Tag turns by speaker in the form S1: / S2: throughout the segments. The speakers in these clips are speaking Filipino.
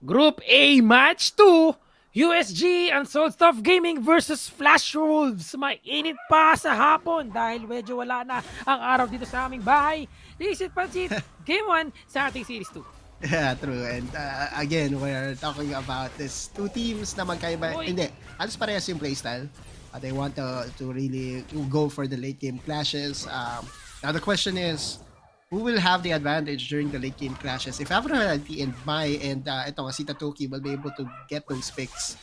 S1: Group A Match 2, USG and Soul Stuff Gaming versus Flash Wolves. Mainit pa sa hapon dahil medyo wala na ang araw dito sa aming bahay. Isit Pansit, Game 1 sa ating Series 2.
S2: Yeah, true. And again, we're talking about these two teams na magkaiba.
S1: Oy.
S2: Hindi, halos parehas yung playstyle. They want to really go for the late game clashes. Now the question is, who will have the advantage during the late game clashes? If Aphrodite and Mai and ito nga si Tatuki will be able to get those picks,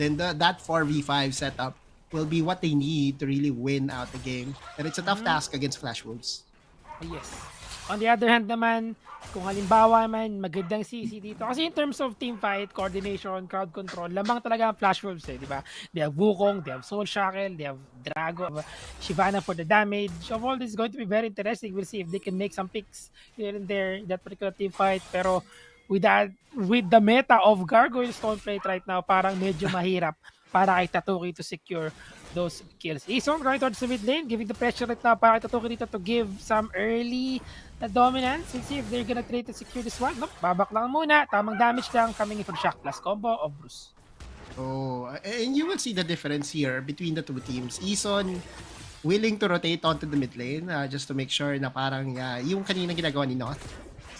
S2: then that 4v5 setup will be what they need to really win out the game. And it's a tough task against Flash Wolves.
S1: Yes. On the other hand naman, kung halimbawa man magandang CC dito, kasi in terms of team fight, coordination, crowd control, lamang talaga ang Flash Wolves di ba? They have Wukong, they have Soul Shackle, they have Drago, Shyvana for the damage. Of all this is going to be very interesting. We'll see if they can make some picks here and there in that particular team fight. Pero with the meta of Gargoyle Stoneplate right now, parang medyo mahirap para kay Tatuki to secure those kills. Ison going towards the mid lane, giving the pressure right now para kay Tatuki dito to give some early dominance. Let's see if they're gonna try to secure this one. Nope, babak lang muna. Tamang damage lang coming in from Shock plus combo of Bruce.
S2: Oh, and you will see the difference here between the two teams. Ison willing to rotate onto the mid lane just to make sure na parang yung kanina ginagawa ni Noth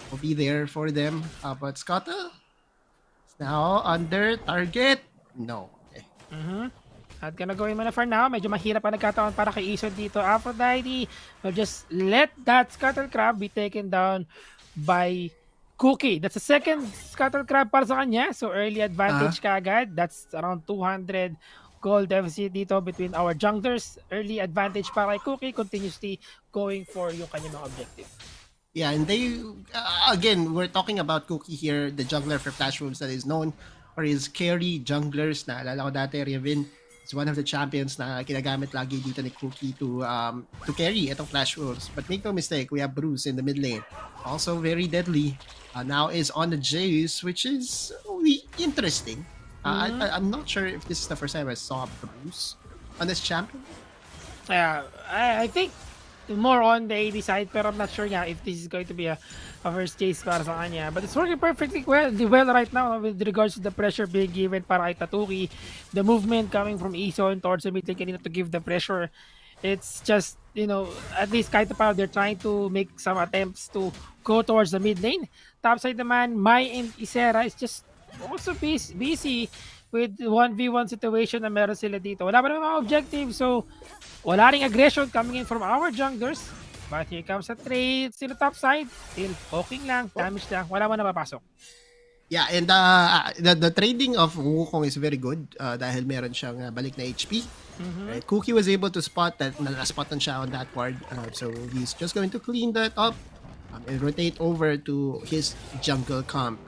S2: will be there for them. But Scotta is now under target. No. Okay.
S1: At gonna go in muna for now. Medyo mahirap pa nagkataon para kay Ison dito. Aphrodite will just let that Scuttle Crab be taken down by Cookie. That's the second Scuttle Crab para sa kanya. So early advantage kaagad. That's around 200 gold deficit dito between our junglers. Early advantage para kay Cookie. Continuously going for yung kanyang mga objective.
S2: Yeah, and they, again, we're talking about Cookie here, the jungler for Flash Wolves that is known for his carry junglers. Naalala ko dati, Riven is one of the champions na kinagamit lagi dito ni Cookie to carry itong Flash Wolves. But make no mistake, we have Bruce in the mid lane. Also very deadly. Now is on the Jace, which is really interesting. I'm not sure if this is the first time I saw Bruce on this champion.
S1: Yeah, I think more on the AD side, pero I'm not sure nga if this is going to be a first chase para sa kanya. But it's working perfectly well right now with regards to the pressure being given para kay Tatuki. The movement coming from Ison towards the mid lane kanina to give the pressure. It's just, at least kahit pa they're trying to make some attempts to go towards the mid lane. Topside naman, Mai and Isera is just also busy with 1v1 situation na meron sila dito. Wala pa naman mga objective, so wala ring aggression coming in from our junglers. But here comes a trade, still top side, still poking lang, damage lang, wala man napapasok.
S2: Yeah, and the trading of Wukong is very good dahil meron siyang balik na HP. Right? Cookie was able to spot that, na-spot siya on that ward. So he's just going to clean that up and rotate over to his jungle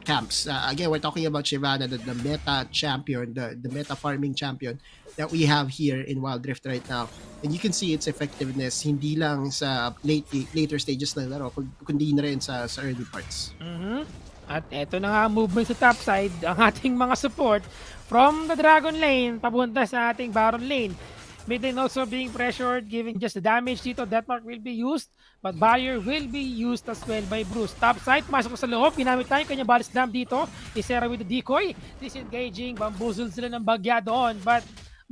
S2: camps. Again, we're talking about Shyvana, the meta champion, the meta farming champion that we have here in Wild Rift right now. And you can see its effectiveness hindi lang sa later stages ng laro, kundi na rin sa early parts.
S1: At eto na nga movement sa top side, ang ating mga support from the Dragon lane papunta sa ating Baron lane. Mid lane also being pressured, giving just the damage dito. Deathmark will be used, but barrier will be used as well by Bruce. Top side, pumasok sa loob, ginamit tayo kanyang ball slam dito. Isera with the decoy, disengaging, bamboozle sila ng bagya doon, but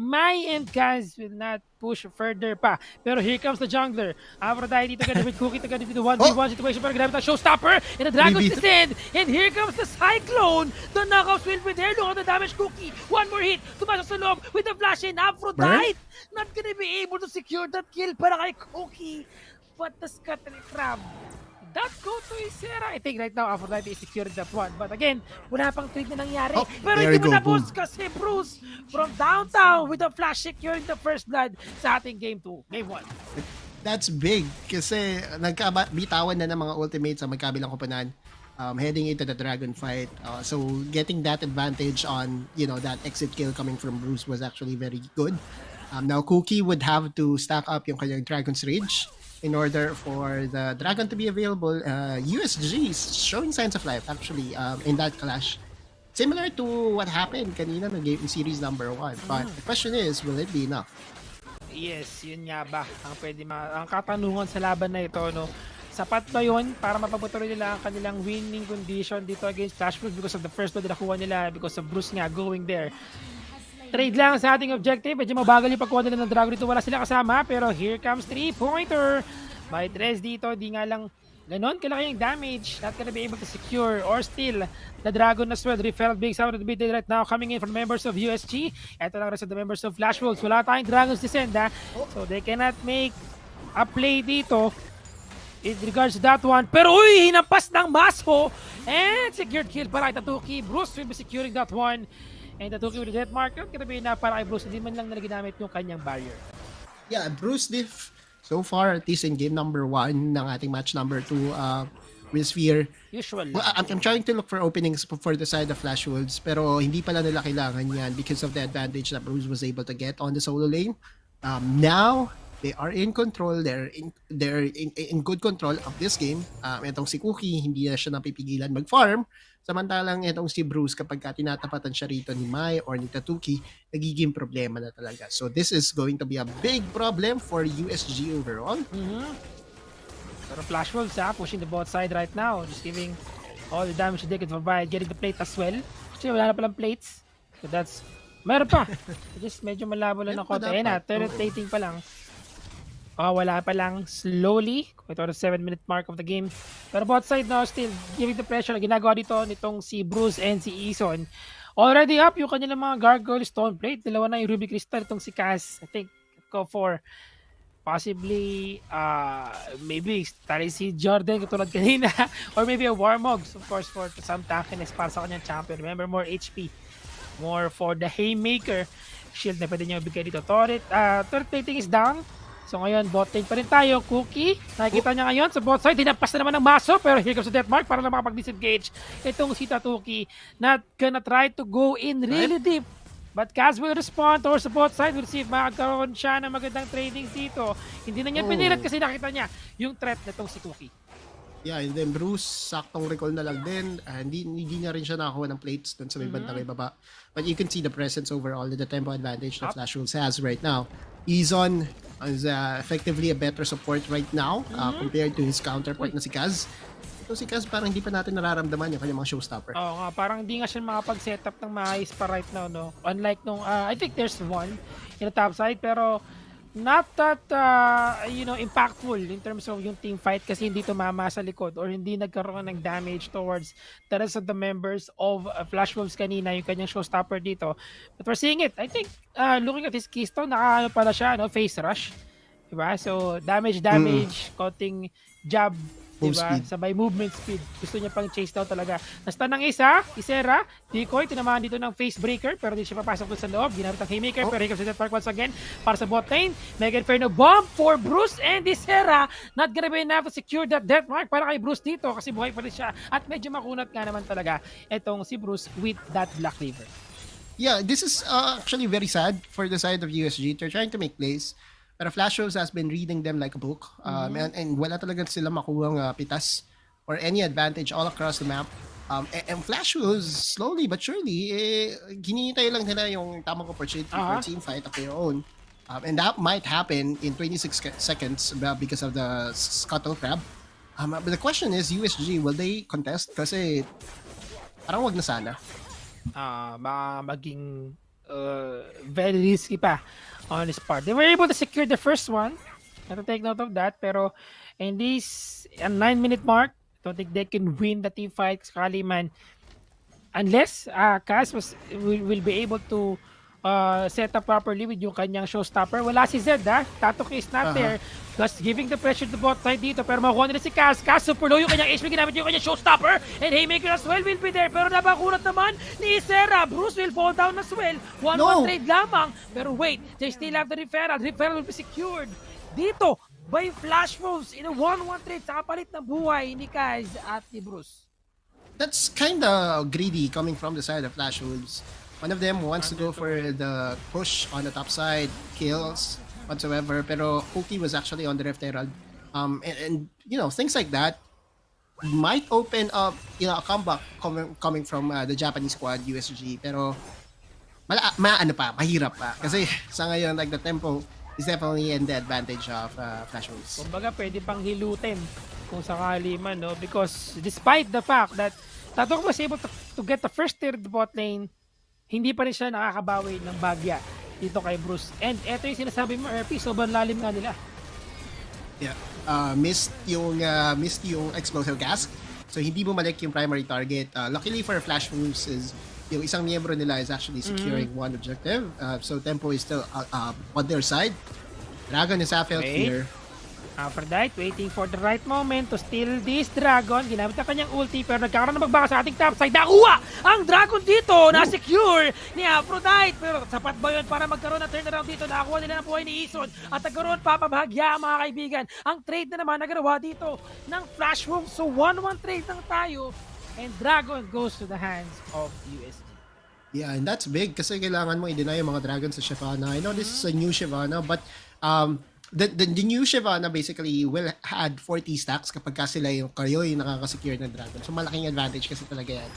S1: Mai and Kaz will not push further pa. Pero here comes the jungler. Aphrodite together with Cookie together with the 1v1 situation para ginamit ang showstopper and the Dragon's descend. And here comes the Cyclone. The knockouts will be there. Look at the damage, Cookie. One more hit. Tumasok sa loob with the flash in. Aphrodite not gonna be able to secure that kill para kay Cookie. But the Scuttle Crab that go to Isera. I think right now Aphrodite is securing that one. But again, wala pang trade na nangyari. Pero hindi mo na-boost kasi Bruce from downtown with the flash securing the first blood sa ating game 2. Game 1.
S2: That's big kasi nagkabitawan na ng mga ultimates sa magkabilang koponan heading into the dragon fight. So getting that advantage on, that exit kill coming from Bruce was actually very good. Now Cookie would have to stack up yung kanyang Dragon's Rage in order for the dragon to be available. USG is showing signs of life actually in that clash. Similar to what happened kanina in series number 1. But the question is, will it be enough?
S1: Yes, yun nga ba ang katanungan sa laban na ito, no? sapat ba yun para mapapatuloy nila ang kanilang winning condition dito against Flash Wolves because of the first blood na nakuha nila because of Bruce nga going there. Trade lang sa ating objective. Medyo mabagal yung pagkuha nila ng Dragon dito. Wala sila kasama. Pero here comes 3-pointer. By Tres dito. Di nga lang ganon kalaki yung damage. Not gonna be able to secure or steal the Dragon as well. Referral being sounded to be right now coming in from members of USG. Ito lang rest of the members of Flash Wolves. Wala tayong Dragons descend ha. So they cannot make a play dito in regards to that one. Pero uy, hinampas ng Maso. And secured kill para kay Tatuki. Bruce will be securing that one. And Tatuki with the death mark. Not gonna be enough para kay Bruce. Hindi man lang na ginamit yung kanyang barrier.
S2: Yeah, Bruce Diff, so far, at least in game number 1 ng ating match number 2, with Sphere.
S1: Usual.
S2: Well, I'm trying to look for openings for the side of Flash Wolves, pero hindi pala nila kailangan yan because of the advantage that Bruce was able to get on the solo lane. Now, they are in control. They're in good control of this game. Itong si Cookie, hindi na siya napipigilan mag-farm. Samantalang itong si Bruce, kapag tinatapatan siya rito ni Mai or ni Tatuki, nagiging problema na talaga. So this is going to be a big problem for USG overall.
S1: Pero Flash Wolves pushing the bot side right now. Just giving all the damage they can provide. Getting the plate as well. Kasi wala na palang plates. So that's... Meron pa. Just medyo malabo lang ng konti. Ayan na, third plating pa lang. Wala pa lang slowly. Ito the 7-minute mark of the game. Pero bot side now still giving the pressure na ginagawa dito nitong si Bruce and si Eason. Already up yung kanilang mga Gargoyle Stone Plate. Dalawa na yung Ruby Crystal itong si Cass. I think go for possibly maybe tali si Jordan katulad kanina or maybe a Warmogs of course for some tankiness para sa kanyang champion. Remember, more HP. More for the Haymaker. Shield na pwede niya ibigay dito. Third plating is down. So ngayon, bot lane pa rin tayo. Cookie, nakikita niya ngayon sa bot side. Dinampas na naman ng Maso, pero here comes the death mark para lang makapag-disengage. Itong si Tatuki, not gonna try to go in really deep. But Kaz will respond towards the bot side. We'll see if makakaroon siya ng magandang tradings dito. Hindi na niya pinilit kasi nakita niya yung threat nitong si Cookie.
S2: Yeah, and then Bruce, saktong recall na lang din. Hindi na rin siya nakakuha ng plates dun sa may banda may baba. But you can see the presence overall, the tempo advantage that Flash Wolves has right now. Izon is effectively a better support right now compared to his counterpart na si Kaz. Ito si Kaz parang hindi pa natin nararamdaman yung kanyang mga showstopper.
S1: Oo nga, parang hindi nga siya makapag-setup ng maayos pa right now, no? Unlike nung, I think there's one in the top side, pero not that, impactful in terms of yung team fight kasi hindi tumama sa likod or hindi nagkaroon ng damage towards the rest of the members of Flash Wolves kanina, yung kanyang showstopper dito. But we're seeing it. I think, looking at his keystone, naka pala siya, face rush. Diba? So, damage, konting jab, diba? Sabay movement speed. Gusto niya pang chase down talaga. Nasta ng Isera, Decoy, tinamaan dito ng face breaker, pero di siya papasok doon sa loob. Ginamit ang Haymaker, pero here comes the park once again para sa bot lane. Mega Inferno bomb for Bruce and Isera. Not gonna be enough to secure that death mark para kay Bruce dito kasi buhay pa rin siya. At medyo makunat nga naman talaga itong si Bruce with that Black River.
S2: Yeah, this is actually very sad for the side of USG. They're trying to make plays. Pero Flash Wolves has been reading them like a book. And wala talaga sila makuhang pitas or any advantage all across the map. And Flash Wolves, slowly but surely, hinihintay lang nila yung tamang opportunity for a team fight of their own. And that might happen in 26 seconds because of the Scuttle Crab. But the question is, USG, will they contest? Kasi parang wag na sana.
S1: Maging very risky pa on his part. They were able to secure the first one. I have to take note of that. Pero in this 9-minute mark, I don't think they can win the team fight. Sakali man. Unless Kaz will be able to set up properly with yung kanyang showstopper. Wala si Zed Tatuki is not there. Plus giving the pressure to the bot side dito. Pero makuha nila si Kaz. Kaz super low yung kanyang HP. Ginamit yung kanyang showstopper. And Haymaker as well will be there. Pero nabakulat naman ni Isera. Bruce will fall down as well. 1-1 trade lamang. Pero wait, they still have the referral. Referral will be secured dito by Flash Wolves in a 1-1 trade sa kapalit ng buhay ni Kaz at ni Bruce.
S2: That's kind of greedy coming from the side of Flash Wolves. One of them wants to go for the push on the top side, kills whatsoever. Pero Cookie was actually on the Rift Herald. And things like that might open up, a comeback coming from the Japanese squad, USG. Pero mahirap pa. Kasi sa ngayon, like the tempo he's definitely in the advantage of Flash moves.
S1: Kumbaga, pwede pang hilutin kung sakali man, no? Because despite the fact that Tatok was able to get the first tier of the bot lane, hindi pa rin siya nakakabawi ng bagya dito kay Bruce. And eto yung sinasabi mo, RP, sobrang lalim nga nila.
S2: Yeah. Missed yung explosive gas. So hindi bumalik yung primary target. Luckily for Flash moves is yung isang miyembro nila is actually securing one objective. So tempo is still on their side. Dragon is half health here.
S1: Aphrodite waiting for the right moment to steal this dragon. Ginamit ang kanyang ulti pero nagkakaroon ng magbaka sa ating top side. Nakuha ang dragon dito! Na-secure ni Aphrodite. Pero sapat ba yun para magkaroon ng turnaround dito? Nakakuha nila ng buhay ni Ison at nagkaroon papabahagya mga kaibigan. Ang trade na naman nagarawa dito ng Flash Move. So 1-1 trade lang tayo and dragon goes to the hands of USG.
S2: Yeah, and that's big kasi kailangan mo i-deny yung mga dragons sa Shyvana. I know this is a new Shyvana, but the new Shyvana basically will add 40 stacks kapag ka sila yung kayo yung nakaka-secure ng dragon. So malaking advantage kasi talaga yan.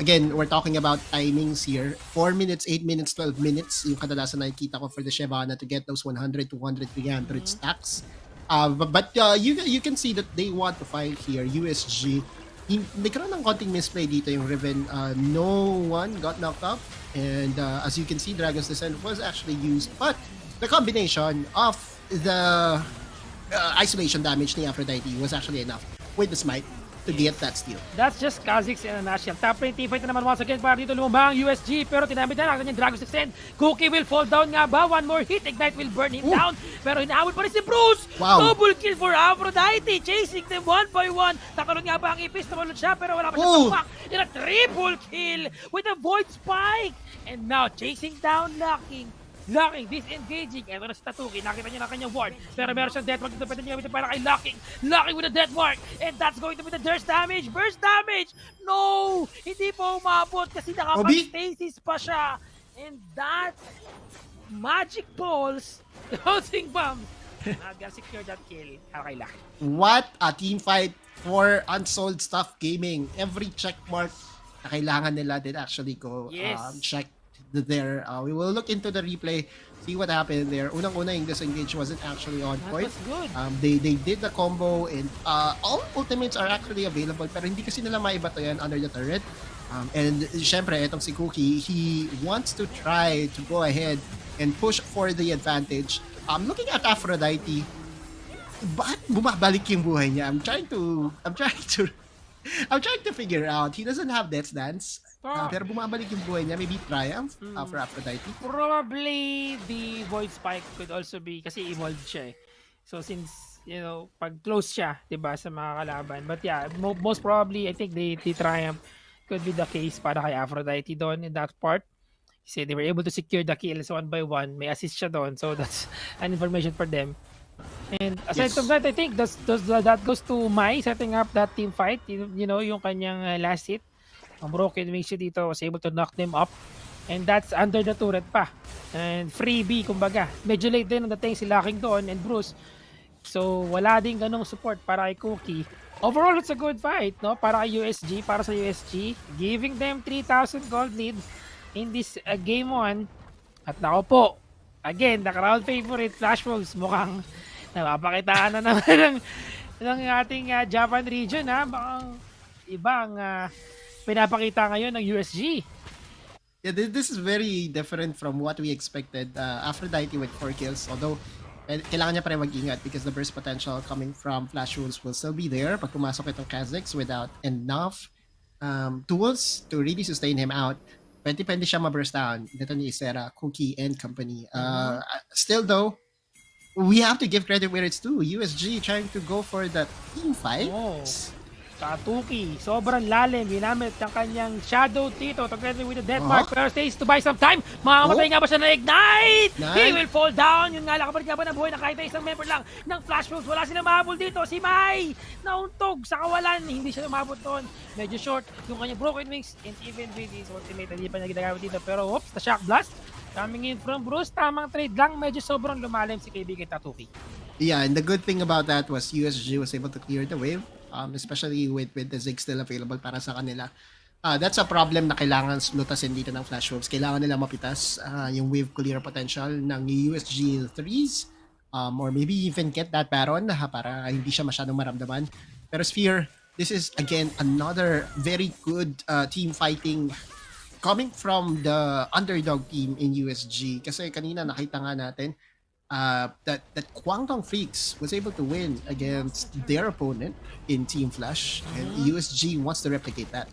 S2: Again, we're talking about timings here. 4 minutes, 8 minutes, 12 minutes yung kadalasan nakikita ko for the Shyvana to get those 100, 200, 300 stacks. But you can see that they want to fight here. USG, nagkaroon ng konting misplay dito yung Riven. No one got knocked up. And as you can see, Dragon's Descent was actually used. But the combination of the isolation damage ni Aphrodite was actually enough with the smite to get that steal.
S1: That's just Kha'Zix in a nutshell. Top lane teamfight na naman once again para dito lumabang USG pero tinamid na ang kanyang Dragon's Descent. Cookie will fall down nga ba? One more hit, Ignite will burn him down. Pero hinahabol pa rin si Bruce.
S2: Wow.
S1: Double kill for Aphrodite. Chasing them one by one. Takalon nga ba ang ipis? Tumalon siya pero wala pa siyang tapak. In a triple kill with a Void Spike. And now chasing down Locking, disengaging. Eto na si Tatuki. Nakita niya na kanyang ward. Pero meron siyang death mark dito. Pwede niya gamitin para kay Locking. Locking with a death mark. And that's going to be the burst damage. Burst damage! No! Hindi pa umabot kasi nakapag-stasis pa siya. And that magic balls, housing bomb. Nag-secure that kill. Kay Locking.
S2: What a team fight for Unsold Stuff Gaming. Every check mark na kailangan nila did actually go check there. We will look into the replay, see what happened there. Unang-una yung disengage wasn't actually on point.
S1: That was good.
S2: They did the combo and all ultimates are actually available pero hindi kasi nila maiba to yan under the turret. And syempre, etong si Cookie, he wants to try to go ahead and push for the advantage. Looking at Aphrodite, bakit bumabalik yung buhay niya? I'm trying to figure out. He doesn't have Death's Dance. Pero bumabalik yung buhay niya. Maybe Triumph for Aphrodite.
S1: Probably the Void Spike could also be kasi evolved siya eh. So since, pag close siya, 'di ba, sa mga kalaban. But yeah, most probably I think the Triumph could be the case para kay Aphrodite doon in that part. Kasi they were able to secure the kills one by one. May assist siya doon. So that's an information for them. And aside from that, I think that goes to Mai setting up that team fight. Yung kanyang last hit. Ang broken wings siya dito was able to knock them up. And that's under the turret pa. And freebie, kumbaga. Medyo late din ang dating si Locking doon and Bruce. So, wala din ganong support para kay Cookie. Overall, it's a good fight, no? Para kay USG, para sa USG. Giving them 3,000 gold lead in this game 1. At nako po, again, the crowd favorite, Flash Wolves, mukhang napapakitaan na naman ng ating Japan region, ha? Bakang ibang pinapakita ngayon ng USG.
S2: Yeah, this is very different from what we expected. Aphrodite with 4 kills, although kailangan niya pa rin mag-ingat because the burst potential coming from Flash Rules will still be there pag pumasok itong Kha'Zix without enough tools to really sustain him out. Pwede siya ma-burst down. Dito ni Isera, Cookie, and company. Still though, we have to give credit where it's due. USG trying to go for the team fight.
S1: Tatuki, sobrang lalim. Ginamit ang kanyang Shadow Tito together with the Death Mark. Pero stays to buy some time. Mamamatay nga ba siya na Ignite? He will fall down. Yun nga, lakabalik nga ba ng buhay na kahit na isang member lang ng Flash Moves. Wala silang mahabol dito. Si Mai, nauntog sa kawalan. Hindi siya umabot doon. Medyo short yung kanyang Broken Wings. And even with his ultimate, hindi pa niya ginagamit dito. Pero whoops, the Shock Blast. Coming in from Bruce. Tamang trade lang. Medyo sobrang lumalim si kaibigan Tatuki.
S2: Yeah, and the good thing about that was USG was able to clear the wave. Especially with the Zig still available para sa kanila. That's a problem na kailangan lutasin dito ng Flash Wolves. Kailangan nila mapitas yung wave clear potential ng USG 3s, or maybe even get that Baron para hindi siya masyadong maramdaman. Pero Sphere, this is again another very good team fighting coming from the underdog team in USG. Kasi kanina nakita nga natin that Kwangdong Freaks was able to win against their opponent in Team Flash, and USG wants to replicate that.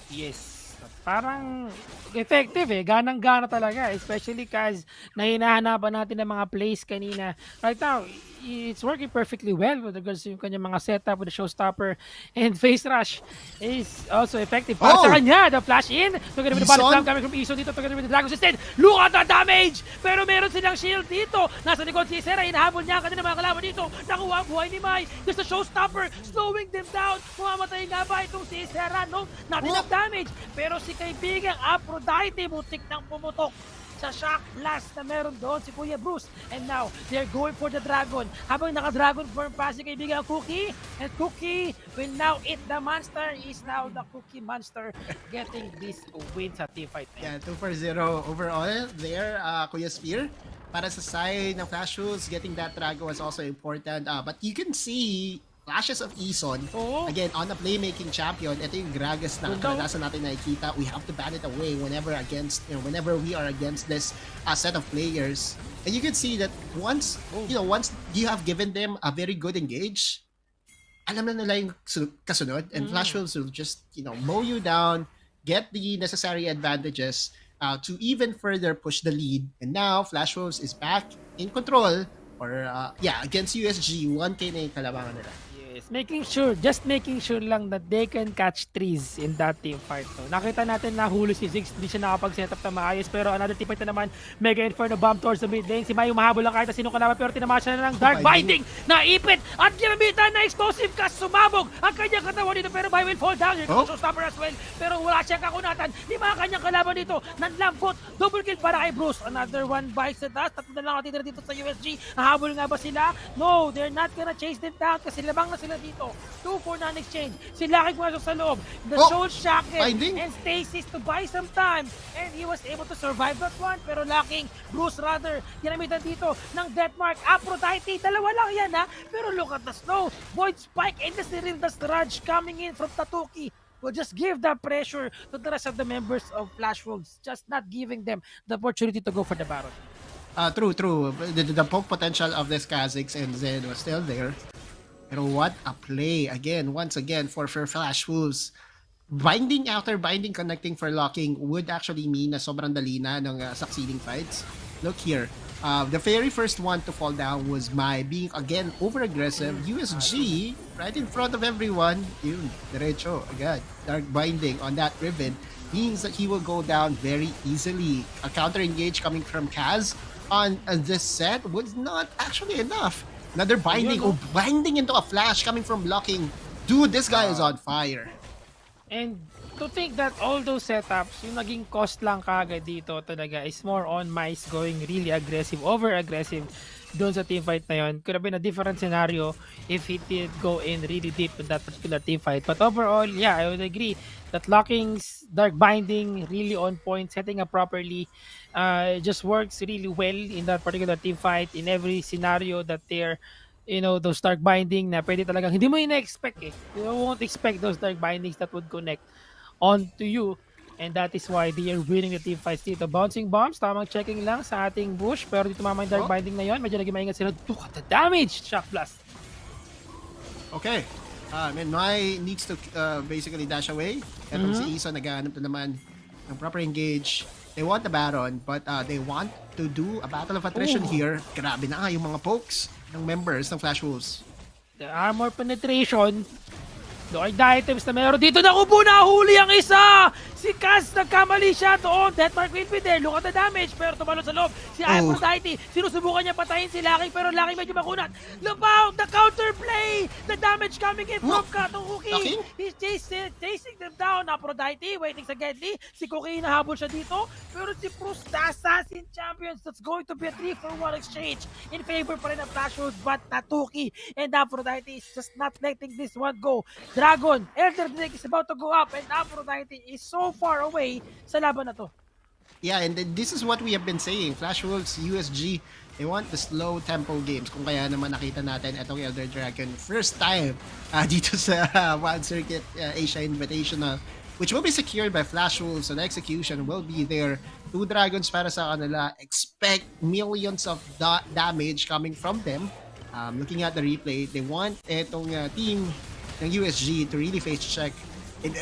S1: Yes. Parang effective ganang-gana talaga, especially cause nahinahanapan natin ng mga plays kanina. Right now, it's working perfectly well with regards to yung kanyang mga setup with the showstopper, and face rush is also effective para sa kanya. The flash in, together with the body slam coming from Ison dito, together with the Dragon's Instead. Look at the damage! Pero meron silang shield dito. Nasa likod si Sera, hinahabol niya ang kanilang mga kalaban dito. Nakuha ang buhay ni Mai. Just the showstopper, slowing them down. Mamamatay nga ba itong si Sera? No, not enough damage. Pero si kaibigang Aphrodite, butik nang pumutok sa shock blast na meron doon si Kuya Bruce. And now, they're going for the dragon. Habang naka-dragon form pa si kaibigan Cookie. And Cookie will now eat the monster. Is now the Cookie Monster getting this win sa teamfight.
S2: Yeah, 2-0 overall there, Kuya Sphere. Para sa side ng Flash Wolves, getting that dragon was also important. But you can see flashes of Ison. Again, on a playmaking champion, ito yung Gragas na kadalasan natin nakikita. We have to ban it away whenever we are against this set of players. And you can see that once you have given them a very good engage, alam na nila yung kasunod, and Flash Wolves will just, mow you down, get the necessary advantages to even further push the lead. And now, Flash Wolves is back in control, against USG, 1K na yung kalabangan nila.
S1: Just making sure lang that they can catch trees in that team fight. No? Nakita natin na huli si Ziggs, hindi siya nakapag-setup na maayos, pero another team fight na naman, Mega Inferno bomb towards the mid lane. Si Mayu mahabol lang kahit na sino kalaban, pero tinamaan siya na ng Dark Binding, naipit, at ginamitan na explosive cast, sumabog ang kanyang katawan dito, pero Mayu will fall down. Here comes Stopper as well, pero wala siyang kakunatan. Lima ang kanyang kalaban dito, nanlambot, double kill para kay Bruce. Another one bites the dust, tatlo na lang natitira dito sa USG. Nahabol nga ba sila? No, they're not gonna chase them down kasi labang na sila dito. 2-4 non-exchange. Sila pumasok sa loob. The Soul Shackle and Stasis to buy some time. And he was able to survive that one. Pero lacking Bruce rather. Ginamitan dito ng Deathmark. Aphrodite. Dalawa lang yan ha. Pero look at the slow. Void Spike and the Cyril Dastraj coming in from Tatuki. Will just give that pressure to the rest of the members of Flash Wolves. Just not giving them the opportunity to go for the Baron.
S2: True. The poke potential of this Kha'Zix and Zed was still there. Pero what a play once again for Flash Wolves. Binding after binding, connecting for locking would actually mean na sobrang dali na ng succeeding fights. Look here, the very first one to fall down was Mai being again over-aggressive. USG, right in front of everyone, yun, derecho, agad. Dark Binding on that Riven means that he will go down very easily. A counter-engage coming from Kaz on this set was not actually enough. Another binding. Binding into a flash coming from blocking. Dude, this guy is on fire.
S1: And to think that all those setups, yung naging cost lang kagad dito talaga is more on Mice going really aggressive, over-aggressive doon sa teamfight na yun. Could have been a different scenario if he did go in really deep in that particular teamfight. But overall, yeah, I would agree that Locking's Dark Binding really on point, setting up properly, just works really well in that particular teamfight. In every scenario that they're, those Dark Binding na pwede talagang hindi mo ina-expect eh. You won't expect those Dark Bindings that would connect onto you. And that is why they are winning the team fights dito. Bouncing bombs, tamang checking lang sa ating bush. Pero dito mamang Dark Binding na yon, medyo naging maingat sila. Look at the damage! Shock blast.
S2: Okay. Mai needs to basically dash away. Etong si Isa naghahanap na naman ng proper engage. They want the Baron, but they want to do a battle of attrition here. Grabe na yung mga pokes ng members ng Flash Wolves.
S1: The armor penetration. Lord items na meron dito. Nakubo na huli ang isa! Si Kaz, nagkamali siya doon. Deathmark will be there. Look at the damage. Pero tumalo sa loob. Si Aphrodite, sinusubukan niya patayin si Lucky, pero Lucky medyo makunat. Lupaw, the counterplay! The damage coming in from Cookie. He's chasing them down. Aphrodite, waiting sa Gedli. Si Cookie, nahabol siya dito. Pero si Bruce, the Assassin Champions, that's going to be a 3-for-1 exchange in favor pa rin ng Flash Wolves, but Tatuki and Aphrodite is just not letting this one go. Dragon, Elder Drake is about to go up and Aphrodite is so far away sa laban na to.
S2: Yeah, and this is what we have been saying. Flash Wolves, USG, they want the slow tempo games. Kung kaya naman nakita natin itong Elder Dragon first time dito sa Wild Circuit Asia Invitational, which will be secured by Flash Wolves. So the execution will be there. 2 dragons para sa kanila. Expect millions of damage coming from them. Looking at the replay, they want itong team ng USG to really face check. And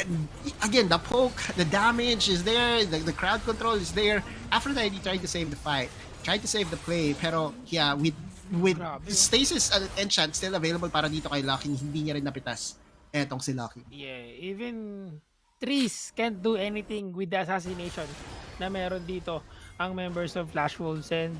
S2: again, the poke, the damage is there, the crowd control is there. Aphrodite tried to save the fight, tried to save the play, pero yeah, with Stasis and Enchant still available para dito kay Lucky, hindi niya rin napitas etong si Lucky.
S1: Yeah, even Trees can't do anything with the assassination na meron dito ang members of Flash Wolves, and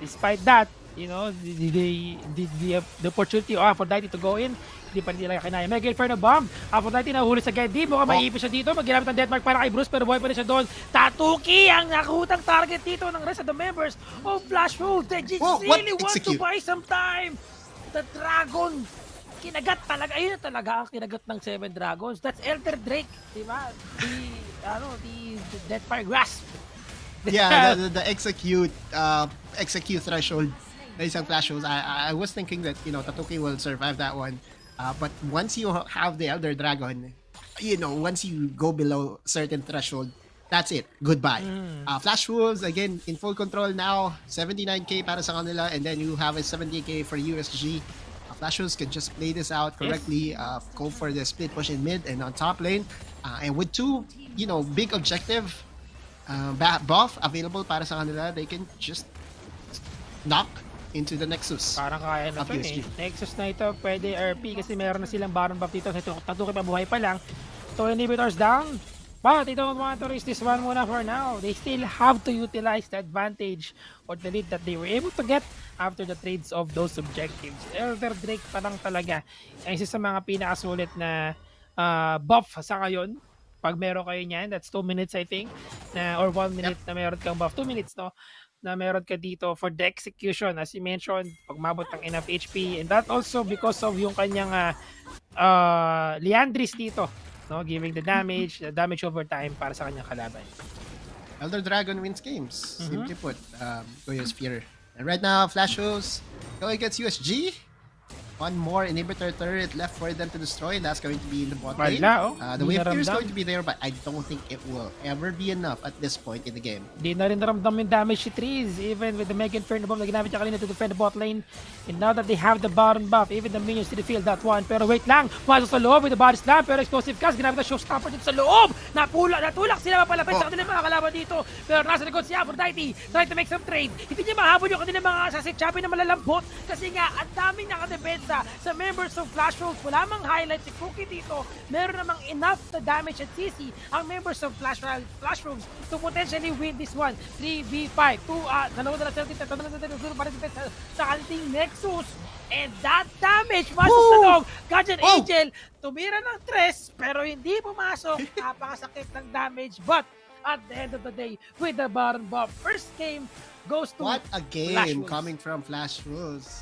S1: despite that, you know, the opportunity of Aphrodite to go in, hindi pa nila kinaya. Mega Inferno Bomb. Aphrodite nahuli sa Gedi. Mukhang maipis siya dito. Magginamit ng Deathmark para kay Bruce, pero buhay pa rin siya doon. Tatuki ang nakahutang target dito ng rest of the members of Flash Wolves. They just really want to buy some time. The Dragon, kinagat talaga. Ayun na talaga ang kinagat ng 7 Dragons. That's Elder Drake. Diba? The Deathfire Grasp.
S2: Yeah, the execute threshold na isang Flash Wolves. I was thinking that, you know, Tatuki will survive that one. But once you have the Elder Dragon, you know, once you go below certain threshold, that's it. Goodbye. Flash Wolves, again, in full control now. 79k para sa kanila, and then you have a 70k for USG. Flash Wolves can just play this out correctly, go for the split push in mid and on top lane. And with 2, you know, big objective buff available para sa kanila, they can just knock into the Nexus.
S1: Parang kaya na to eh. Nexus na ito, pwede RP kasi meron na silang Baron buff dito. Tatuki pa buhay pa lang. 2 inhibitors down. But they don't want to risk this one muna for now. They still have to utilize the advantage or the lead that they were able to get after the trades of those objectives. Elder Drake pa lang talaga ang isa sa mga pinakasulit na buff sa ngayon. Pag meron kayo niyan, that's 2 minutes I think, or 1 minute na meron kang buff. 2 minutes, no? Na meron ka dito for the execution, as you mentioned, pag mabot ng enough HP, and that also because of yung kanyang Liandris dito, no, giving the damage over time para sa kanyang kalaban.
S2: Elder Dragon wins games, simply put. Goyo Sphere. And right now, Flash Wolves going against USG. 1 more inhibitor turret left for them to destroy. That's going to be in the bot lane. The wave clear is going to be there, but I don't think it will ever be enough at this point in the game.
S1: Di na rin naramdam yung damage si Trees, even with the Mega Inferno Bomb na ginamit niya kanina to defend the bot lane. And now that they have the Baron buff, even the minions to field that one. Pero wait lang, masok sa loob with the body slam, pero explosive cast, ginamit na showstopper dito sa loob. Natulak sila mapalapit sa kanilang mga kalaban dito. Pero nasa likod si Aphrodite, trying to make some trade. Hindi niya mahabol yung kanilang mga assassin champion na malalambot kasi nga ang daming nakadepensa sa members of Flash Wolves. Wala mang highlight si Cookie dito. Meron namang enough to damage at CC ang members of Flash Wolves to potentially win this one. 3v5. Dalawa na lang sa kanilang Nexus. And that damage masok sa loob. Guardian Angel tumira ng 3 pero hindi pumasok. Napakasakit ng damage. But at the end of the day, with the Baron buff, first game goes to
S2: what a game coming from Flash Wolves.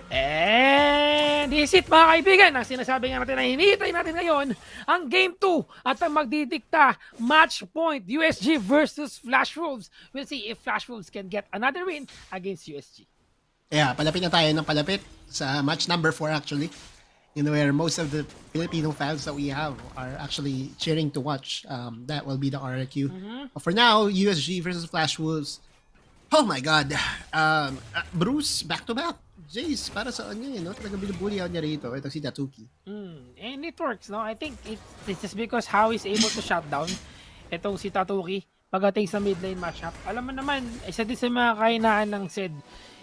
S1: And this is it mga kaibigan, ang sinasabi nga natin na hinihintay natin ngayon ang Game 2 at ang magdidikta match point USG versus Flash Wolves. We'll see if Flash Wolves can get another win against USG.
S2: Yeah, palapit na tayo ng palapit sa match number 4 actually. You know, where most of the Filipino fans that we have are actually cheering to watch. That will be the RRQ. But for now, USG versus Flash Wolves. Oh my God. Bruce, back-to-back. Jace, para sa kanya, no? Talaga binubuli niya rito. Ito si Tatuki.
S1: And it works, no? I think it's just because how he's able to shut down itong si Tatuki pagdating sa mid lane matchup. Alam mo naman, isa din sa mga kahinaan ng Zed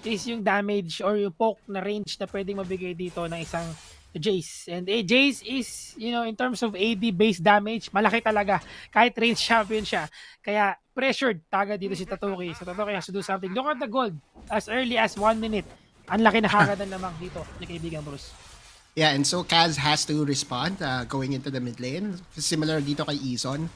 S1: is yung damage or yung poke na range na pwedeng mabigay dito ng isang Jace. And Jace is, you know, in terms of AD based damage, malaki talaga. Kahit range champion siya. Kaya pressured taga dito si Tatuki. So Tatuki has to do something. Look at the gold as early as 1 minute. Ang laki na kagad ng lamang dito ni kaibigan Bruce.
S2: Yeah, and so Kaz has to respond going into the mid lane. Similar dito kay Izon.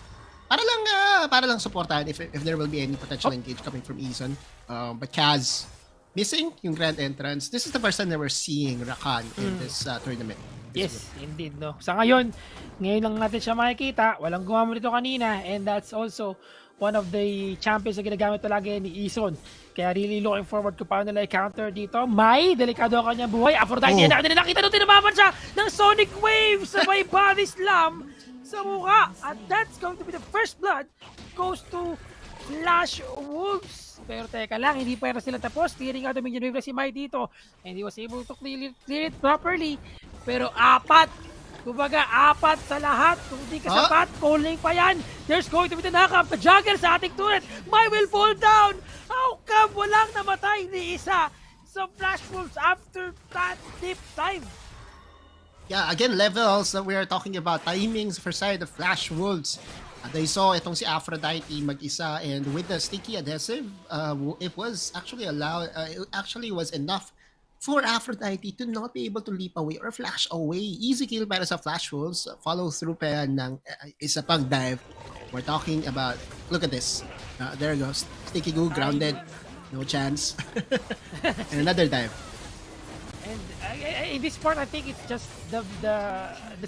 S2: Para lang supportahan if there will be any potential engage coming from Izon. But Kaz missing yung grand entrance. This is the first time that we're seeing Rakan in this tournament.
S1: Yes, indeed, no. Sa ngayon lang natin siya makikita. Walang gumamit dito kanina, and that's also one of the champions na ginagamit talaga ni Ison. Kaya really looking forward kung paano nila i-counter dito. May delikado ang kanyang buhay. Aphrodite, natin nakita doon, tinababan siya ng Sonic Wave sa may body slam sa mukha. And that's going to be the first blood goes to Flash Wolves. Pero teka lang, hindi pa sila tapos. Clearing out the minion wave na si Mai dito. And he was able to clear it properly. Pero kumbaga apat sa lahat. Kung di ka sapat, calling pa yan. There's going to be the knockup. The juggle sa ating turret. Mai will fall down. How come walang namatay ni isa sa Flash Wolves after that deep dive?
S2: Yeah, again, levels that we are talking about. Timings for side of Flash Wolves. They saw itong si Aphrodite mag-isa, and with the sticky adhesive, it was actually it actually was enough for Aphrodite to not be able to leap away or flash away. Easy kill para sa Flash Wolves. Follow through pa yan ng isa pang dive. We're talking about, look at this. There goes. Sticky goo, grounded. No chance. And another dive.
S1: And in this part, I think it's just the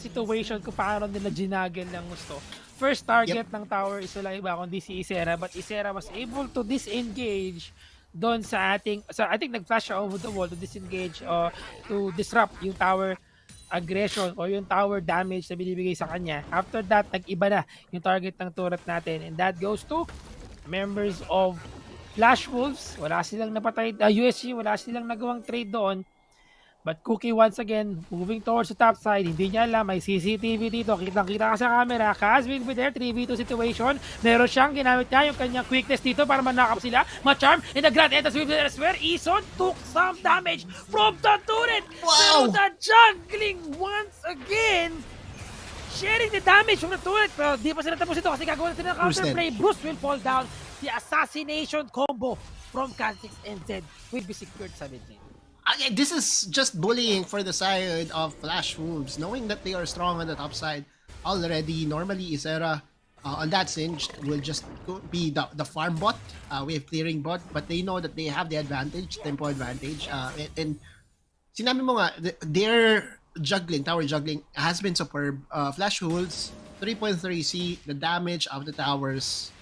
S1: situation kung paano nila ginagel ng gusto. First target ng tower is wala iba kundi si Isera, but Isera was able to disengage doon sa ating, I think nag-flash siya over the wall to disengage or to disrupt yung tower aggression o yung tower damage na binibigay sa kanya. After that, nag-iba na yung target ng turret natin, and that goes to members of Flash Wolves. Wala silang napatay, USG, wala silang nagawang trade doon. But Cookie once again, moving towards the top side. Hindi niya alam, may CCTV dito. Kitang-kita ka sa camera. Kaz will be there, 3v2 situation. Meron siyang ginamit niya yung kanyang quickness dito para manakap sila. Ma-charm, and the grand entrance will be there as well. Ison took some damage from the turret. Pero
S2: Wow!
S1: the juggling once again, sharing the damage from the turret. Pero di pa sila tapos ito kasi gagawin natin ng counterplay. Bruce will fall down. The assassination combo from Kha'Zix and Zed will be secured sa mid lane.
S2: This is just bullying for the side of Flash Wolves, knowing that they are strong on the top side already. Normally, Isera on that Singed will just be the farm bot, wave clearing bot, but they know that they have the advantage, tempo advantage. And sinabi mo nga, their juggling, tower juggling has been superb. Flash Wolves, 3.3C, the damage of the towers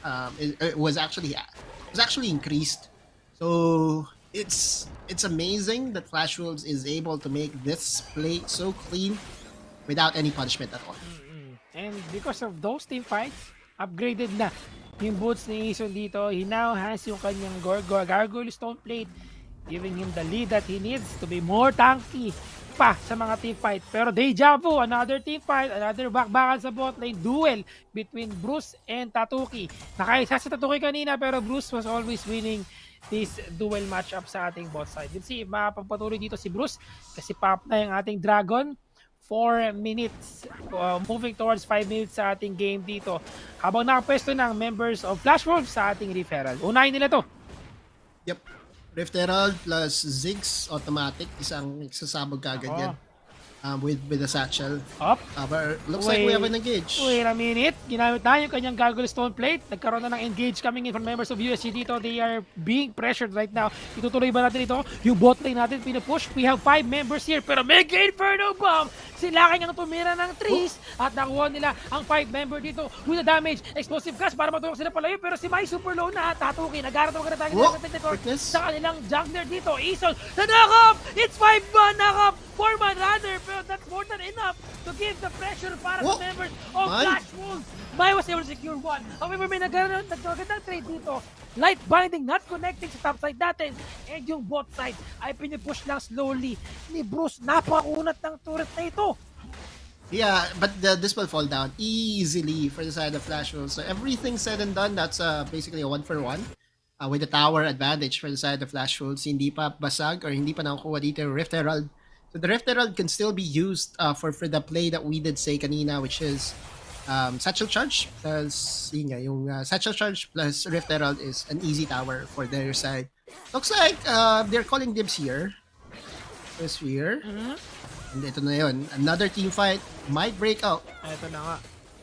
S2: it was actually increased. So it's amazing that Flash Wolves is able to make this play so clean without any punishment at all.
S1: And because of those team fights, upgraded na yung boots ni Ison dito. He now has yung kanyang Gargoyle Stone Plate, giving him the lead that he needs to be more tanky pa sa mga team fight. Pero deja vu, another team fight, another bakbakan sa bot lane duel between Bruce and Tatuki. Nakaisa sa Tatuki kanina, pero Bruce was always winning this duel matchup sa ating bot side. Let's see, mapagpatuloy dito si Bruce kasi pop na yung ating Dragon. 4 minutes, moving towards 5 minutes sa ating game dito. Habang nakapwesto ng members of Flash Wolves sa ating Rift Herald. Unahin nila to.
S2: Yep. Rift Herald plus Ziggs automatic, isang sasabog kagad yan. With the satchel.
S1: Up.
S2: But looks like we have an engage.
S1: Wait a minute. Ginamit na yung kanyang Gargoyle Stone Plate. Nagkaroon na ng engage coming in from members of USG dito. They are being pressured right now. Itutuloy ba natin ito? Yung bot lane natin pinupush. We have 5 members here. Pero Mega Inferno Bomb! Sila kanyang tumira ng trees at nakuha nila ang 5 member dito with the damage. Explosive gas para matulog sila palayo. Pero si Mai super low na. Tatuki. Nag-arat ang tayo sa kanilang jungler dito. Ison. The knock-up! It's 5-man knock-up! 4-man rather. Pero that's more than enough to give the pressure para sa members of Flash Wolves. Mai was able to secure one. However, may nagkagandang trade dito. Light binding not connecting sa top side natin. And yung bot side ay pinipush lang slowly ni Bruce. Napakunat ng turret na ito.
S2: Yeah, but this will fall down easily for the side of Flash Wolves. So everything said and done, that's basically a 1-for-1. With the tower advantage for the side of Flash Wolves. Hindi pa basag or hindi pa nakukuha dito Rift Herald. So the Rift Herald can still be used for the play that we did say kanina, which is Satchel Charge plus yung Satchel Charge plus Rift Herald is an easy tower for their side. Looks like they're calling dibs here. This here. And ito na yun. Another team fight might break out.
S1: Ito na nga.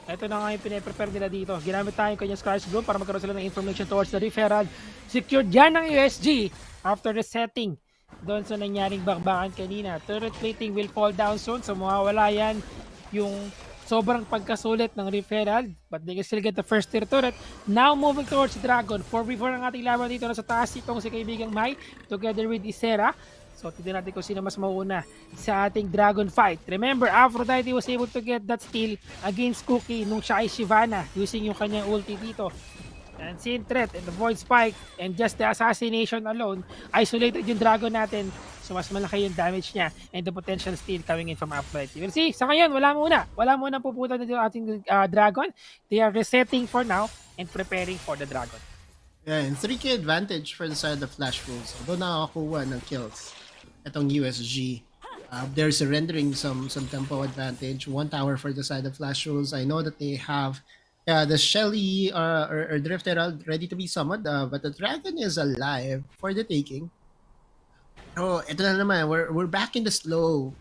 S1: Ito na nga yung pinaprepare nila dito. Ginamit tayo yung kanyang Scars Bloom para magkaroon sila ng information towards the Reef Herald. Secured yan ng USG after resetting doon sa nangyaring bakbakan kanina. Turret plating will fall down soon. So mawawala yan yung sobrang pagkasulit ng Reef Herald. But they can still get the first tier turret. Now moving towards the Dragon. 4v4 ang ating laban dito na sa taas. Itong si kaibigang Mai together with Isera. So, tignan natin kung sino mas mauuna sa ating Dragon fight. Remember, Aphrodite was able to get that steal against Cookie nung siya ay Shyvana using yung kanyang ulti dito. And Sin Threat and the Void Spike and just the assassination alone, isolated yung Dragon natin. So, mas malaki yung damage niya and the potential steal coming in from Aphrodite. We'll see. Sa ngayon, wala muna. Wala muna pupunta na yung ating Dragon. They are resetting for now and preparing for the Dragon.
S2: Yeah, and 3k advantage for the side of Flash Wolves. Although nakakakuha ng kills itong USG. They're surrendering some tempo advantage. 1 tower for the side of Flash Wolves. I know that they have the Shelly or Drift Herald ready to be summoned, but the Dragon is alive for the taking. Oh, ito na naman. We're back in the slow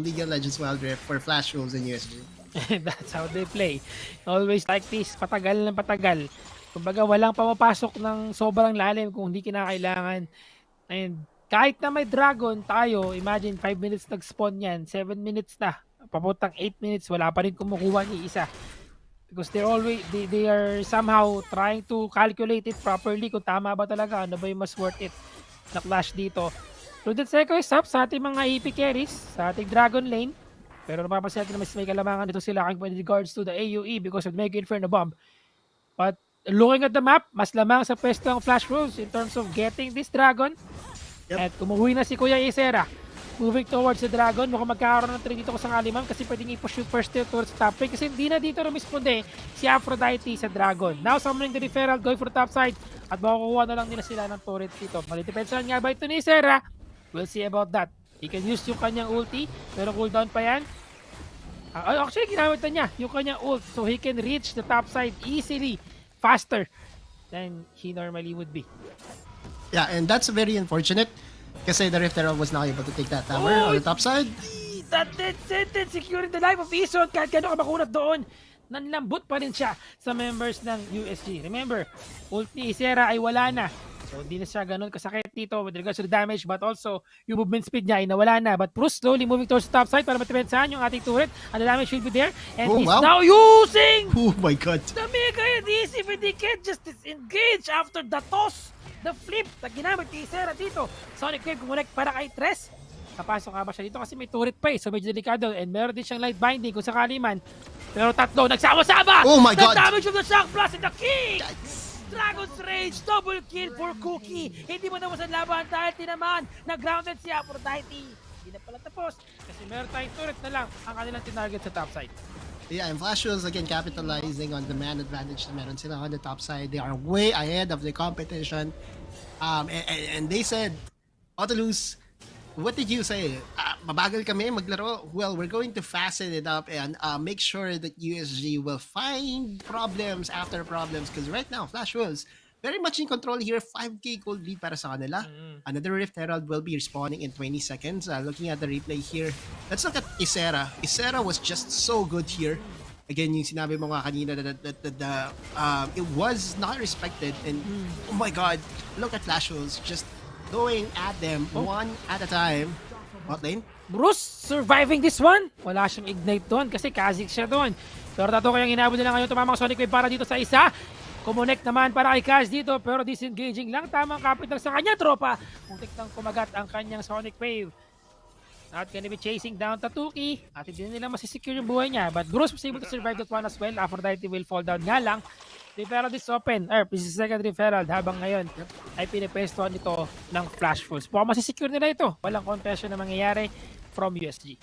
S2: League of Legends Wild Rift for Flash Wolves and USG.
S1: That's how they play. Always like this, patagal ng patagal. Kumbaga walang pamapasok ng sobrang lalim kung hindi kinakailangan. And kahit na may Dragon tayo, imagine 5 minutes nag-spawn yan, 7 minutes na, papuntang 8 minutes, wala pa rin kumukuha ni isa. Because they are somehow trying to calculate it properly kung tama ba talaga, ano ba yung mas worth it na clash dito. So that Seco is up sa ating mga AP carries, sa ating Dragon lane. Pero napapansin natin na mas may kalamangan dito sila with regards to the AoE because of Mega Inferno Bomb. But looking at the map, mas lamang sa pwesto ang Flash Wolves in terms of getting this Dragon. Yep. At kumuwi na si Kuya Isera. Moving towards the Dragon. Mukhang magkakaroon ng trade dito kung sakali man kasi pwedeng i-push yung first tier towards top lane kasi hindi na dito rumisponde si Aphrodite sa Dragon. Now summoning the referral, going for the top side at makukuha na lang nila sila ng turret dito. Malidepensahan nga ba ito ni Isera? We'll see about that. He can use yung kanyang ulti pero cooldown pa yan. Actually, ginamit na niya yung kanyang ult so he can reach the top side easily, faster than he normally would be.
S2: Yeah, and that's very unfortunate kasi the Rift Herald was not able to take that tower on the top side.
S1: That sentence securing the life of Ison kahit gano'n ka makunat doon. Nanlambot pa rin siya sa members ng USG. Remember, ult ni Isera ay wala na. So, hindi na siya ganun kasakit dito with regards to the damage but also yung movement speed niya ay nawala na. But Bruce slowly moving towards the top side para matipensahan yung ating turret. And the damage will be there. And he's now using
S2: oh my god,
S1: the Mega Adhesive and he can't just disengage after the toss. The flip na ginamit ni Isera dito. Sonic Wave kumonek para kay Tres. Kapasok nga ba siya dito kasi may turret pa eh. So medyo delikado. And meron din siyang light binding kung sakali man. Pero tatlo, nagsama-sama!
S2: Oh my god!
S1: The damage of the Shock Blast and the kick! Dragon's Rage, double kill for Cookie. Hindi mo naman sa laban dahil tinamaan na grounded si Aphrodite. Hindi na pala tapos kasi meron tayong turret na lang ang kanilang tinarget sa top side.
S2: Yeah, and Flash Wolves again capitalizing on the man advantage na meron sila on the top side. They are way ahead of the competition. And they said, Autolus, what did you say? Mabagal kami maglaro. Well, we're going to fasten it up and make sure that USG will find problems after problems because right now, Flash Wolves very much in control here. 5k gold lead para sa kanila. Another Rift Herald will be respawning in 20 seconds. Looking at the replay here, let's look at Isera. Isera was just so good here. Again, yung sinabi mo nga kanina that it was not respected. And oh my god, look at Flash Wolves just going at them one at a time. Bot lane.
S1: Bruce surviving this one. Wala siyang ignite doon kasi Kha'Zix siya doon. Pero tato kayang inabot nila ngayon tumamang Sonic Wave para dito sa isa. Kumonek naman para kay Kaz dito pero disengaging lang. Tamang kapit lang sa kanya tropa. Muntik nang kumagat ang kanyang Sonic Wave. Not gonna be chasing down Tatuki. At hindi nila masisecure yung buhay niya. But Bruce was able to survive that one as well. Aphrodite will fall down nga lang. Referral is open. This is second referral habang ngayon ay pinipwestuhan ito ng Flash Wolves. Baka masisecure nila ito. Walang contestion na mangyayari from USG.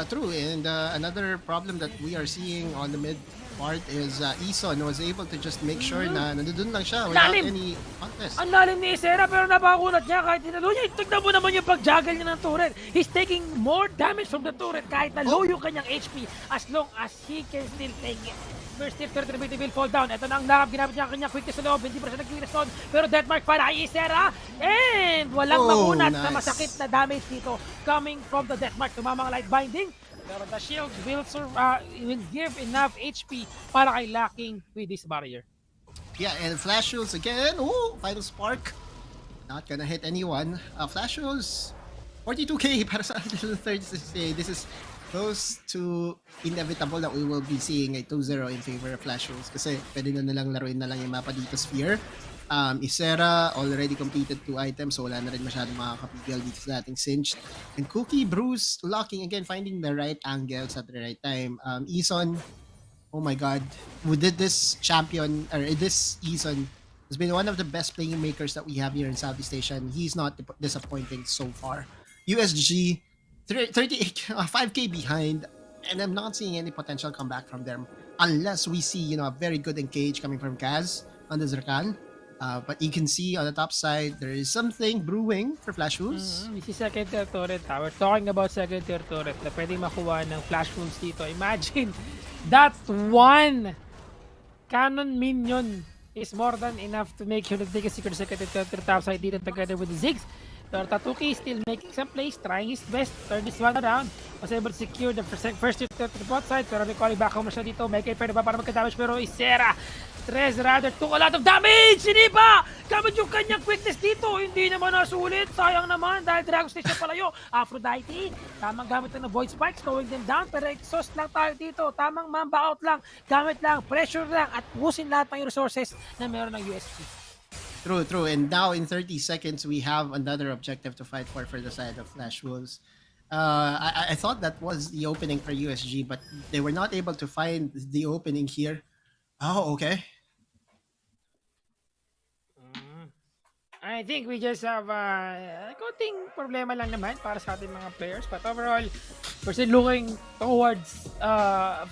S2: True, and another problem that we are seeing on the mid part is Ison was able to just make sure na nandun lang siya without any contest.
S1: Ang lalim ni Isera pero napakakunat niya kahit tinalo niya. Tignan mo naman yung pag-juggle niya ng turret. He's taking more damage from the turret kahit na low yung kanyang HP as long as he can still take it. First tip, third ability will fall down. Ito na ang nakap, ginamit niya ang kanyang quickness sa loob. Hindi pa siya nag-respond. Pero Deathmark para kay Isera. And walang makunat na masakit na damage dito coming from the Deathmark. Tumama ang light binding. Pero the shield will give enough HP para kay Lacking with this barrier.
S2: Yeah, and Flash Shields again. Oh, final spark. Not gonna hit anyone. Flash Shields, 42k para sa Little 36k. This is close to inevitable that we will be seeing a 2-0 in favor of Flash Shields kasi pwede na nalang laruin na lang yung mapa dito Sphere. Isera already completed 2 items, so wala na rin masyadong makakapigil dito sa ating Singed. And Cookie, Bruce, locking again, finding the right angles at the right time. Eason, oh my god, who did this champion, or this Eason, has been one of the best playmakers that we have here in Southeast Asia, and he's not disappointing so far. USG, 38, 5k behind, and I'm not seeing any potential comeback from them unless we see, a very good engage coming from Kaz on the Zerkan. But you can see on the top side, there is something brewing for Flash Wolves.
S1: This is second tier turret. We're talking about second tier turret na pwedeng makuha ng Flash Wolves dito. Imagine, that one cannon minion is more than enough to make sure that they can secure the second tier top side dito together with the Ziggs. Pero Tatuki is still making some plays, trying his best, turn this one around. Was able to secure the first tier to the bot side, pero recalling back home na siya dito. May kayo pwede ba para magka-damage, pero Isera Tres rather took a lot of damage! Hindi ba? Gamit yung kanyang quickness dito. Hindi naman nasulit. Sayang naman dahil Dragon Stage na palayo. Aphrodite, tamang gamit lang ng Void Spike, slowing them down. Pero exhaust lang tayo dito. Tamang mamba out lang. Gamit lang, pressure lang, at ubusin lahat ng resources na meron ng USG.
S2: True. And now in 30 seconds, we have another objective to fight for the side of Flash Wolves. I thought that was the opening for USG, but they were not able to find the opening here. Oh, okay.
S1: I think we just have konting problema lang naman para sa ating mga players. But overall, we're still looking towards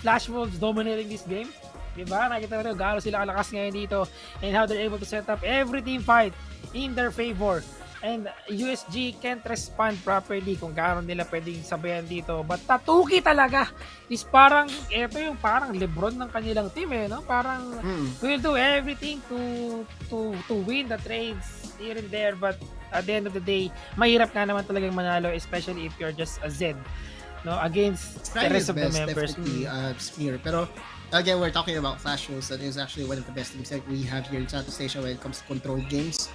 S1: Flash Wolves dominating this game. Diba? Nakita natin gaano sila kalakas ngayon dito and how they're able to set up every team fight in their favor. And USG can't respond properly kung gaano nila pwedeng sabayan dito. But Tatuki talaga is parang, ito yung parang Lebron ng kanilang team no? Parang will do everything to win the trades here and there. But at the end of the day, mahirap nga naman talagang manalo, especially if you're just a Z, no? Against the rest of the members.
S2: Sphere. Pero again, we're talking about Flash Wolves. That is actually one of the best teams that we have here in Southeast Asia when it comes to controlled games.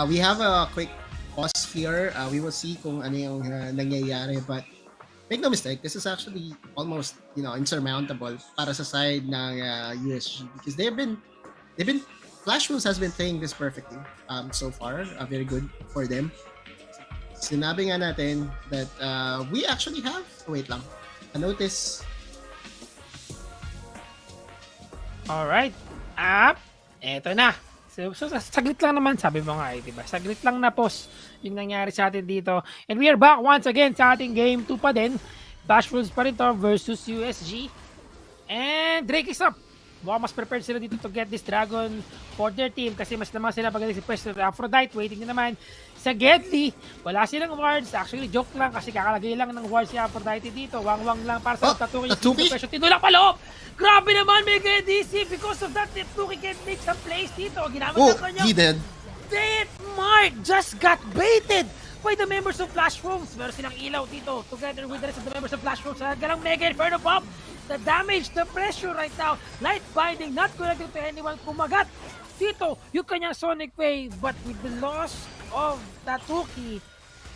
S2: We have a quick pause here. We will see kung ano yung nangyayari, but make no mistake, this is actually almost insurmountable para sa side ng USG because they've been Flash Wolves has been playing this perfectly so far. Very good for them. Sinabi nga natin that we actually have wait lang a notice.
S1: Alright, eto na. So saglit lang naman, sabi mo nga diba? Saglit lang na pause yung nangyari sa atin dito. And we are back once again sa ating game 2 pa din. Flash Wolves pa rin to versus USG. And Drake is up. Mukhang mas prepared sila dito to get this dragon for their team kasi mas naman sila pagaling si Presto Aphrodite. Waiting na naman sa Gedli. Wala silang wards. Actually, joke lang kasi kakalagay lang ng wards si Aphrodite dito. Wang-wang lang para sa Tatuki. Tinulak pa loob! Grabe naman, Mega DC! Because of that, Tatuki can make some plays dito. Ginamit ng kanya.
S2: He did.
S1: Mark just got baited by the members of Flash Wolves. Meron silang ilaw dito together with the rest of the members of Flash Wolves. Galang Mega Inferno Pop. The damage, the pressure right now. Light binding, not connected to anyone. Kumagat dito yung kanyang Sonic Wave. But with the loss of Tatuki,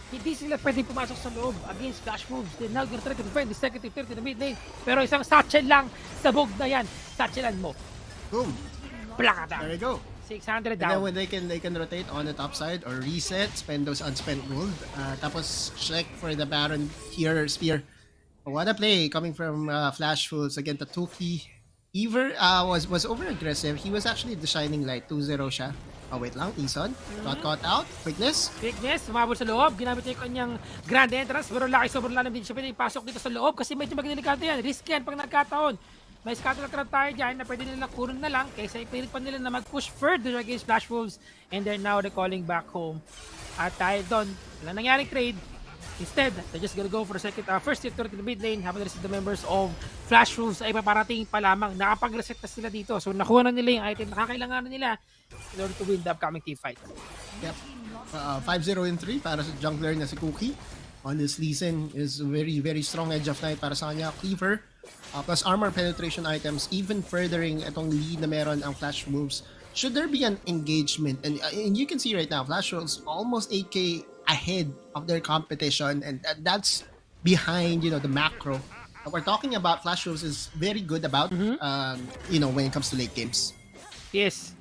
S1: hindi sila pwedeng pumasok sa loob against Flash Wolves. They're now gonna try to defend the second tier to the mid lane. Pero isang satchel lang, sabog na yan. Satchelan mo.
S2: Boom.
S1: Plakata.
S2: There you go.
S1: 600
S2: And
S1: down.
S2: then when they can rotate on the top side or reset, spend those unspent gold. Tapos check for the Baron here, Spear. What a play coming from Flash Wolves again. Tatuki Ever was over aggressive. He was actually the shining light. 2-0 siya. Oh, wait lang. Eason. Got caught out. Quickness.
S1: Sumabot sa loob. Ginamit niya yung kanyang grand entrance. Pero laki sobrang lalim din siya pwede ipasok dito sa loob kasi medyo magdelikado yan. Risk yan pag nagkataon. May scatter trap tayo dyan na pwede nila kunin na lang kaysa ipilit pa nila na mag-push further against Flash Wolves and they're now recalling back home. At tayo doon, wala nangyaring trade. Instead, they're just gonna go for the first hit turret in the mid lane habang the members of Flash Wolves ay paparating pa lamang. Nakapag-reset na sila dito. So nakuha na nila yung item na kakailanganan nila in order to win the upcoming team fight.
S2: Yep. 5-0 in 3 para sa jungler na si Cookie. On this Lee Sin is very, very strong Edge of Night para sa kanya. Cleaver. Plus armor penetration items, even furthering itong lead na meron ang Flash Wolves. Should there be an engagement, and you can see right now, Flash Wolves almost 8k ahead of their competition, and that's behind, the macro. We're talking about Flash Wolves is very good about, when it comes to late games.
S1: Yes.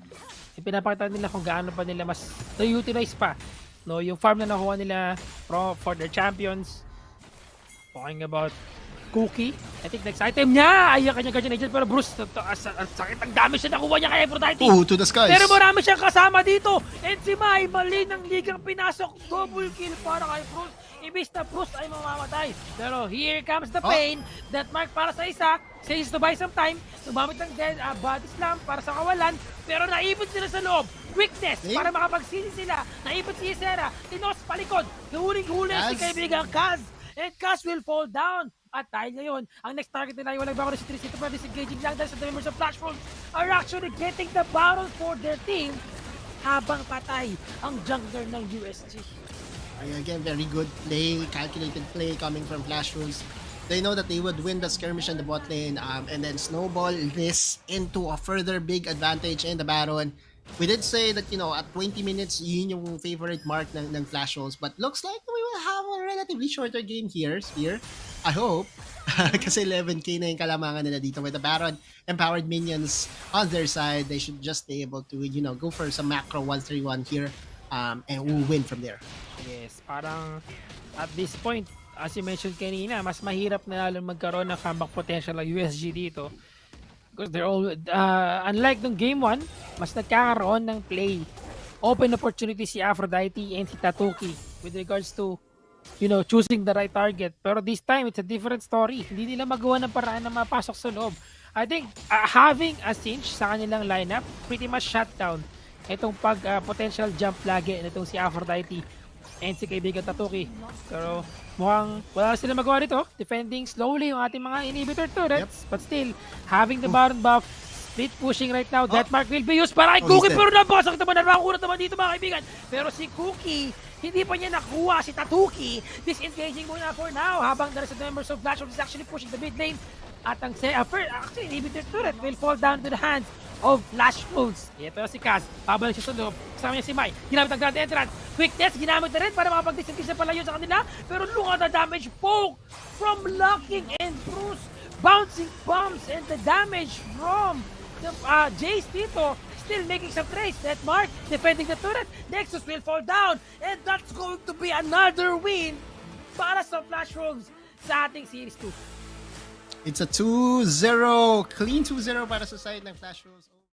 S1: Ipinapakita nila kung gaano pa nila mas na-utilize pa. No, yung farm na nakuha nila for their champions. Talking about Cookie. I think next item niya ay ang kanyang guardian agent, pero Bruce, sakit ang damage na nakuha niya kay Aphrodite.
S2: Oh, to the skies.
S1: Pero marami siyang kasama dito. And si Mai, mali ng ligang pinasok. Double kill para kay Bruce. Ibis na Bruce ay mamamatay. Pero here comes the pain. That mark para sa isa. Says to buy some time. Tumamit ng body slam para sa kawalan. Pero naipon sila sa loob. Quickness para makapagsisi sila. Naipon si Isera. Tinos palikod. Huling-huli si kaibigang Kaz. And Kaz will fall down. At dahil ngayon, ang next target nila ay walang bago na si Trisito, pero disengaging lang dahil sa members of Flash Wolves are actually getting the barrel for their team habang patay ang jungler ng USG.
S2: Again, very good play, calculated play coming from Flash Wolves. They know that they would win the skirmish in the bot lane and then snowball this into a further big advantage in the Baron. We did say that, at 20 minutes, yun yung favorite mark ng Flash Wolves, but looks like we will have a relatively shorter game here, Spear. I hope. Kasi 11k na yung kalamangan nila dito with the Baron empowered minions on their side. They should just be able to, go for some macro 1-3-1 here and we'll win from there.
S1: Yes, parang at this point, as you mentioned kanina, mas mahirap na lalo magkaroon ng comeback potential ng USG dito. Because they're all, unlike nung game 1, mas nagkakaroon ng play. Open opportunity si Aphrodite and si Tatuki with regards to choosing the right target. Pero this time, it's a different story. Hindi nila magawa ng paraan na mapasok sa loob. I think having a cinch sa kanilang lineup pretty much shut down itong potential jump lagi nitong si Aphrodite and si kaibigan Tatuki. Pero mukhang wala sila magawa dito. Defending slowly yung ating mga inhibitor turrets. But still, having the Baron buff, split pushing right now. That mark will be used para kay Cookie. Pero nabasok naman, nakakunat naman dito mga kaibigan. Pero si Cookie, hindi pa niya nakuha si Tatuki. Disengaging muna for now habang the rest of the members of Flash Wolves is actually pushing the mid lane. At ang actually, inhibitor turret will fall down to the hands of Flash Wolves. Ito si Kaz. Pabalik siya sa loob. Kasama niya si Mai. Ginamit ang grand entrance. Quickness, ginamit na rin para makapag-disengage na palayo sa kanila. Pero lunga na damage. Poke from Locking and Bruce. Bouncing bombs and the damage from the Jace dito. Still making some trades. That mark, defending the turret. Nexus will fall down. And that's going to be another win para sa Flash Wolves sa ating Series 2.
S2: It's a 2-0. Clean 2-0 para sa side ng Flash Wolves.